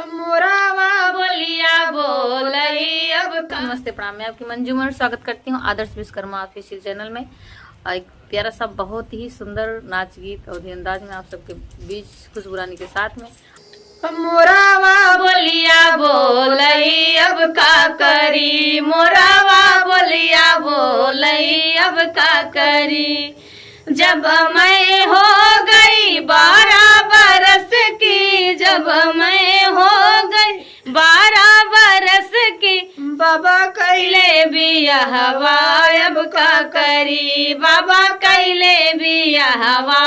मोरावा बोलिया बोलई अब का। नमस्ते प्रणाम, मैं आपकी मंजूमर स्वागत करती हूँ आदर्श विश्वकर्मा ऑफिशियल चैनल में। एक प्यारा सा बहुत ही सुंदर नाच गीत और अंदाज में आप सबके बीच खुशबू रानी के साथ में। मोरावा बोलिया बोलई अब का करी, मोरावा बोलिया बोलई अब का करी। जब मैं हो गई 12 बरस की, जब मैं हो गई 12 बरस की, बाबा कैले बियाहवा अब का करी, बाबा कैले बियाहवा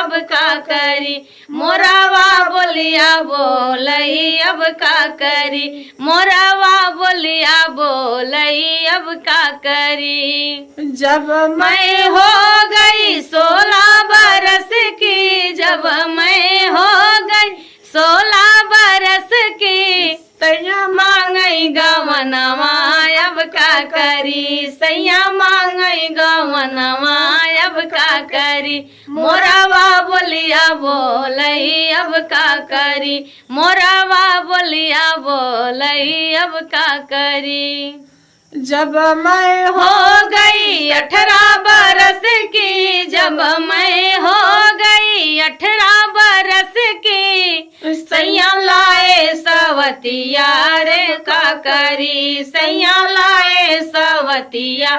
अब का करी। मोरावा बोलिया बोलई अब का करी, मोरावा बोलिया बोलई अब का करी। जब मैं हो गई 16 बरस की, जब मैं हो गई 16 बरस की, सैया मांगई गवनवा अब का करी, सैया मांगई गवनवा अब का करी। मोरावा बोलिया बोलई अब का करी, मोरावा बोलिया बोलई अब का करी। जब मैं हो गई 18 बरस की, जब मैं हो गई 18 बरस की, सैया लाए सवतिया रे का करी, सैया लाए सवतिया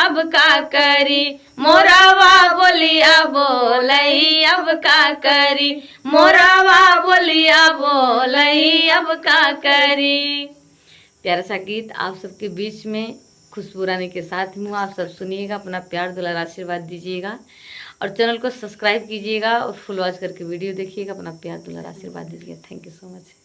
अब का करी। मोरावा बोलिया बोलई अब का करी, मोरावा बोलिया बोलई अब का करी। प्यारा सा गीत आप सबके बीच में खुशबू रानी के साथ हूँ। आप सब सुनिएगा, अपना प्यार दुलार आशीर्वाद दीजिएगा और चैनल को सब्सक्राइब कीजिएगा और फुल वॉच करके वीडियो देखिएगा। अपना प्यार दुलार आशीर्वाद दीजिएगा। Thank you so much.